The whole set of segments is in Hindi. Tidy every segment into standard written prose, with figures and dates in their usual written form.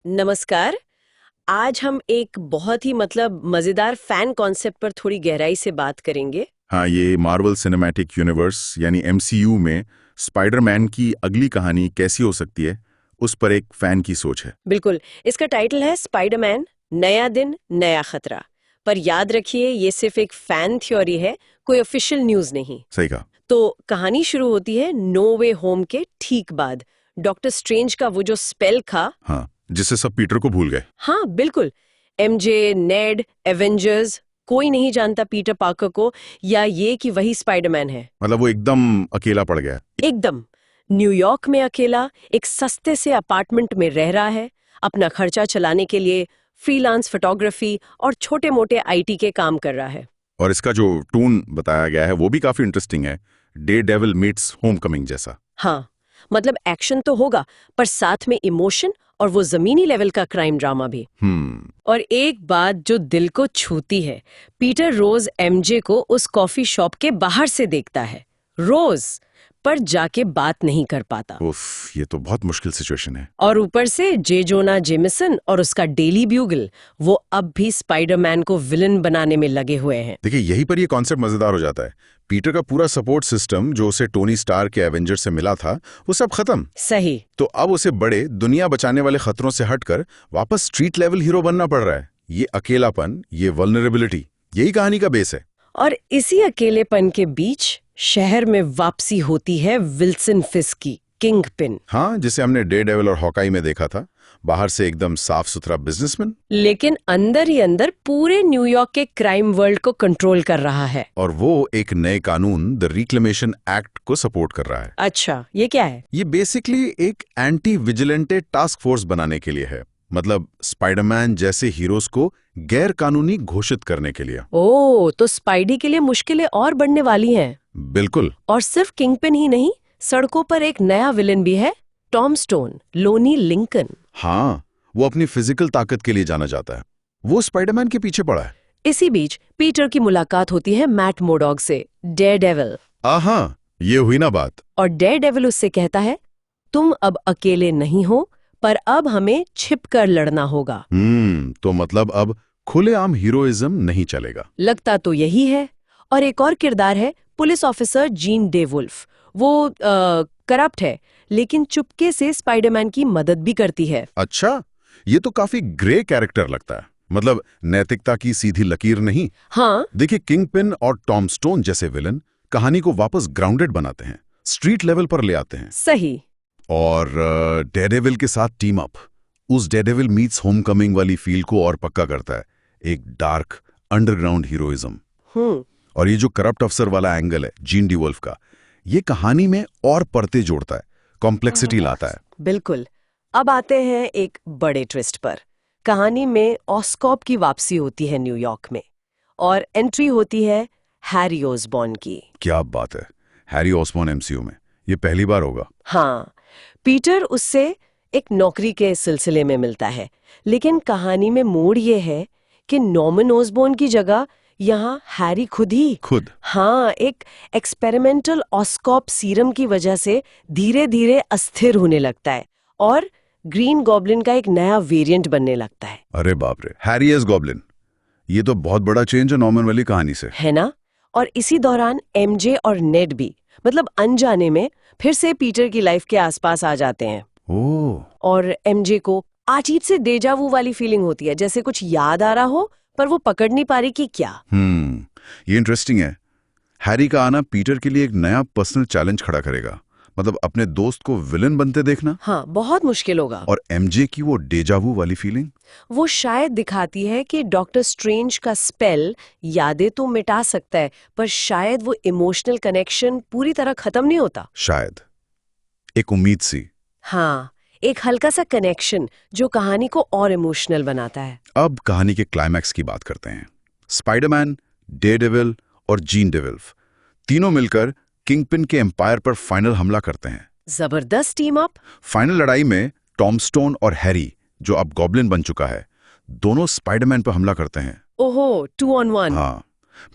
नमस्कार। आज हम एक बहुत ही मजेदार फैन कॉन्सेप्ट पर थोड़ी गहराई से बात करेंगे। हाँ, ये मार्वल सिनेमैटिक यूनिवर्स यानी एमसीयू में स्पाइडरमैन की अगली कहानी कैसी हो सकती है, उस पर एक फैन की सोच है। बिल्कुल, इसका टाइटल है स्पाइडरमैन नया दिन नया खतरा। पर याद रखिए, ये सिर्फ एक फैन थ्योरी है, कोई ऑफिशियल न्यूज नहीं। सही कहा। तो कहानी शुरू होती है नो वे होम के ठीक बाद। डॉक्टर स्ट्रेंज का वो जो स्पेल था। हाँ, जिससे सब पीटर को भूल गए। हाँ बिल्कुल, एमजे, नेड, एवेंजर्स, कोई नहीं जानता पीटर पार्कर को या ये कि वही स्पाइडरमैन है। मतलब वो एकदम अकेला पड़ गया। एकदम न्यूयॉर्क में अकेला एक सस्ते से अपार्टमेंट में रह रहा है। अपना खर्चा चलाने के लिए फ्रीलांस फोटोग्राफी और छोटे मोटे आईटी के काम कर रहा है। और इसका जो टून बताया गया है वो भी काफी इंटरेस्टिंग है, डे डेविल मीट्स होमकमिंग जैसा। हाँ, मतलब एक्शन तो होगा पर साथ में इमोशन और वो जमीनी लेवल का क्राइम ड्रामा भी। और एक बात जो दिल को छूती है, पीटर रोज एमजे को उस कॉफी शॉप के बाहर से देखता है, रोज, पर जाके बात नहीं कर पाता। उफ, ये तो बहुत मुश्किल सिचुएशन है। और ऊपर से जे जोना जेमिसन और उसका डेली ब्यूगल, वो अब भी स्पाइडरमैन को विलन बनाने में लगे हुए हैं। देखिए, यहीं पर ये कॉन्सेप्ट मजेदार हो जाता है। पीटर का पूरा सपोर्ट सिस्टम जो उसे टोनी स्टार के एवेंजर से मिला था, वो सब खत्म। सही। तो अब उसे बड़े दुनिया बचाने वाले खतरों से हटकर वापस स्ट्रीट लेवल हीरो बनना पड़ रहा है। ये अकेलापन, ये वल्नरेबिलिटी, यही कहानी का बेस है। और इसी अकेलेपन के बीच शहर में वापसी होती है विल्सन फिस्क की, किंगपिन। हाँ, जिसे हमने डे डेविल और हॉकाई में देखा था, बाहर से एकदम साफ सुथरा बिजनेसमैन, लेकिन अंदर ही अंदर पूरे न्यूयॉर्क के क्राइम वर्ल्ड को कंट्रोल कर रहा है। और वो एक नए कानून, द रिक्लेमेशन एक्ट को सपोर्ट कर रहा है। अच्छा, ये क्या है? ये बेसिकली एक एंटी विजिलेंटे टास्क फोर्स बनाने के लिए है। मतलब स्पाइडरमैन जैसे हीरोज को गैर कानूनी घोषित करने के लिए। ओह, तो स्पाइडी के लिए मुश्किलें और बढ़ने वाली हैं। बिल्कुल। और सिर्फ किंगपिन ही नहीं, सड़कों पर एक नया विलन भी है, टॉम स्टोन, लोनी लिंकन। हाँ, वो अपनी फिजिकल ताकत के लिए जाना जाता है। वो स्पाइडरमैन के पीछे पड़ा है। इसी बीच पीटर की मुलाकात होती है मैट मोडॉग से, डेयरडेविल। हाँ, ये हुई ना बात। और डेयरडेविल उससे कहता है, तुम अब अकेले नहीं हो, पर अब हमें छिपकर लड़ना होगा। तो मतलब अब खुलेआम हीरोइज्म नहीं चलेगा। लगता तो यही है। और एक और किरदार है, पुलिस ऑफिसर जीन डेवुल्फ। वो करप्ट है, लेकिन चुपके से स्पाइडरमैन की मदद भी करती है। अच्छा, ये तो काफी ग्रे कैरेक्टर लगता है। मतलब नैतिकता की सीधी लकीर नहीं। हाँ। देखिए, किंगपिन और टॉम स्टोन जैसे विलन कहानी को वापस ग्राउंडेड बनाते हैं, स्ट्रीट लेवल पर ले आते हैं। सही। और डेयरडेविल के साथ टीम अप उस डेयरडेविल मीट्स होमकमिंग वाली फील को और पक्का करता है। एक डार्क अंडरग्राउंड हीरोइज्म। और ये जो करप्ट अफसर वाला एंगल है जीन डिवोल्फ का, ये कहानी में और परतें जोड़ता है, कॉम्प्लेक्सिटी लाता है। बिल्कुल। अब आते हैं एक बड़े ट्विस्ट पर। कहानी में ऑस्कॉप की वापसी होती है न्यूयॉर्क में, और एंट्री होती है हैरी ओसबॉर्न की। क्या बात है, हैरी ओसबॉर्न एमसीयू में ये पहली बार होगा। हाँ, पीटर उससे एक नौकरी के सिलसिले में मिलता है, लेकिन कहानी में मोड़ ये है कि नॉर्मन ओसबॉर्न की जगह यहाँ हैरी खुद। हाँ, एक एक्सपेरिमेंटल ऑस्कॉप सीरम की वजह से धीरे धीरे अस्थिर होने लगता है और ग्रीन गॉब्लिन का एक नया वेरिएंट बनने लगता है। अरे बाप रे, हैरी एज गॉब्लिन, ये तो बहुत बड़ा चेंज है नॉर्मन वाली कहानी से, है ना? और इसी दौरान एमजे और नेड भी, मतलब अनजाने में, फिर से पीटर की लाइफ के आसपास आ जाते हैं। ओह। और एमजे को अजीब से डेजावू वाली फीलिंग होती है, जैसे कुछ याद आ रहा हो पर वो पकड़ नहीं पा रही कि क्या। ये इंटरेस्टिंग है। हैरी का आना पीटर के लिए एक नया पर्सनल चैलेंज खड़ा करेगा। मतलब अपने दोस्त को विलन बनते देखना। हाँ, बहुत मुश्किल होगा। और एमजे की वो डेजावू वाली फीलिंग, वो शायद दिखाती है कि डॉक्टर स्ट्रेंज का स्पेल यादें तो मिटा सकता है, पर शायद वो इमोशनल कनेक्शन पूरी तरह खत्म नहीं होता। शायद एक उम्मीद सी। हाँ, एक हल्का सा कनेक्शन जो कहानी को और इमोशनल बनाता है। अब कहानी के क्लाइमैक्स की बात करते हैं। स्पाइडरमैन, डेयरडेविल और जीन डेविल्फ तीनों मिलकर किंगपिन के एम्पायर पर फाइनल हमला करते हैं। जबरदस्त टीम अप। फाइनल लड़ाई में टॉम स्टोन और हैरी, जो अब गॉब्लिन बन चुका है, दोनों स्पाइडरमैन पर हमला करते हैं। ओहो, 2 on 1। हाँ,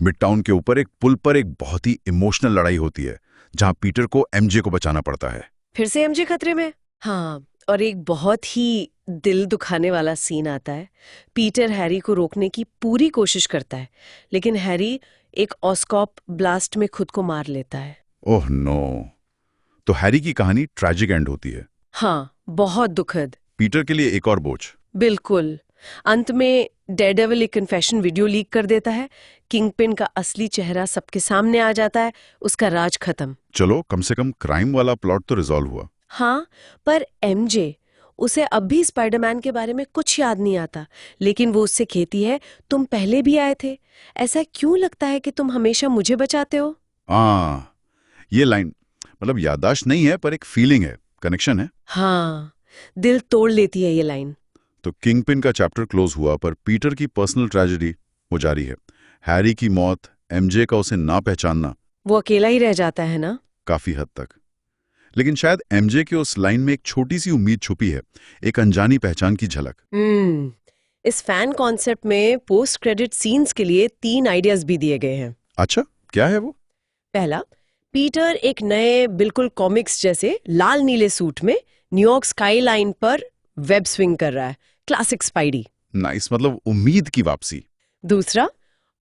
मिड टाउन के ऊपर एक पुल पर एक बहुत ही इमोशनल लड़ाई होती है, जहां पीटर को एमजे को बचाना पड़ता है। फिर से एमजे खतरे में। हाँ, और एक बहुत ही दिल दुखाने वाला सीन आता है। पीटर हैरी को रोकने की पूरी कोशिश करता है, लेकिन हैरी एक ऑस्कॉप ब्लास्ट में खुद को मार लेता है। Oh no. तो हैरी की कहानी ट्रैजिक एंड होती है। हाँ, बहुत दुखद। पीटर के लिए एक और बोझ। बिल्कुल। अंत में डेयरडेविल एक कन्फेशन वीडियो लीक कर देता है। किंगपिन का असली चेहरा सबके सामने आ जाता है, उसका राज खत्म। चलो, कम से कम क्राइम वाला प्लॉट तो रिजॉल्व हुआ। हाँ, पर एमजे, उसे अब भी स्पाइडरमैन के बारे में कुछ याद नहीं आता, लेकिन वो उससे कहती है, तुम पहले भी आए थे, ऐसा क्यों लगता है कि तुम हमेशा मुझे बचाते हो? ये लाइन मतलब याददाश्त नहीं है, पर एक फीलिंग है, कनेक्शन है। हाँ, दिल तोड़ लेती है ये लाइन। तो किंगपिन का चैप्टर क्लोज हुआ, पर पीटर की पर्सनल ट्रेजेडी वो जारी है। हैरी की मौत, एमजे का उसे ना पहचानना, वो अकेला ही रह जाता है ना? काफी हद तक। लेकिन शायद एमजे के उस लाइन में एक छोटी सी उम्मीद छुपी है, एक अनजानी पहचान की झलक। इस फैन कॉन्सेप्ट में पोस्ट क्रेडिट सीन्स के लिए 3 आइडियाज भी दिए गए हैं। अच्छा, क्या है वो? पहला, पीटर एक नए बिल्कुल कॉमिक्स जैसे लाल नीले सूट में न्यूयॉर्क स्काई लाइन पर वेब स्विंग कर रहा है, क्लासिक स्पाइडी। नाइस, मतलब उम्मीद की वापसी। दूसरा,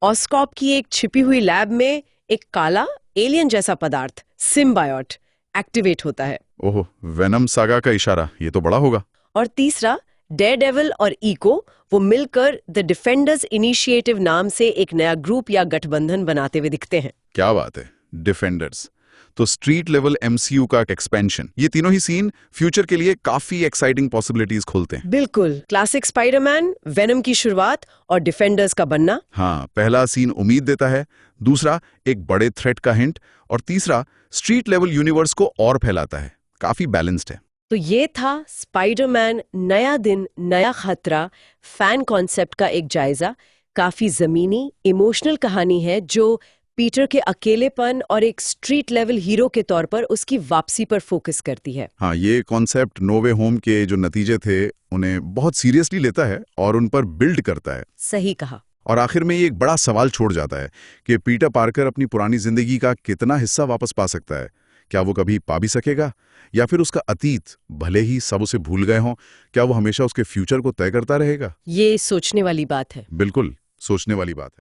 ऑस्कॉप की एक छिपी हुई लैब में एक काला एलियन जैसा पदार्थ सिम्बायोट एक्टिवेट होता है। ओह, वेनम सागा का इशारा, ये तो बड़ा होगा। और तीसरा, डेयरडेविल और इको वो मिलकर द डिफेंडर्स इनिशिएटिव नाम से एक नया ग्रुप या गठबंधन बनाते हुए दिखते हैं। क्या बात है, डिफेंडर्स तो स्ट्रीट लेवल एमसीयू का एक्सपेंशन। ये तीनों ही सीन फ्यूचर के लिए काफी एक्साइटिंग पॉसिबिलिटीज खोलते हैं। बिल्कुल, क्लासिक स्पाइडरमैन, वेनम की शुरुआत और डिफेंडर्स का बनना। हाँ, पहला सीन उम्मीद देता है, दूसरा एक बड़े थ्रेट का हिंट, और तीसरा स्ट्रीट लेवल यूनिवर्स को और फैलाता है। काफी बैलेंस्ड है। तो ये था स्पाइडरमैन नया दिन नया खतरा फैन कॉन्सेप्ट का एक जायजा। काफी जमीनी इमोशनल कहानी है जो पीटर के अकेलेपन और एक स्ट्रीट लेवल हीरो के तौर पर उसकी वापसी पर फोकस करती है। हाँ, ये कॉन्सेप्ट नो वे होम के जो नतीजे थे उन्हें बहुत सीरियसली लेता है और उन पर बिल्ड करता है। सही कहा। और आखिर में ये एक बड़ा सवाल छोड़ जाता है कि पीटर पार्कर अपनी पुरानी जिंदगी का कितना हिस्सा वापस पा सकता है। क्या वो कभी पा भी सकेगा, या फिर उसका अतीत, भले ही सब उसे भूल गए हों, क्या वो हमेशा उसके फ्यूचर को तय करता रहेगा? ये सोचने वाली बात है। बिल्कुल, सोचने वाली बात है।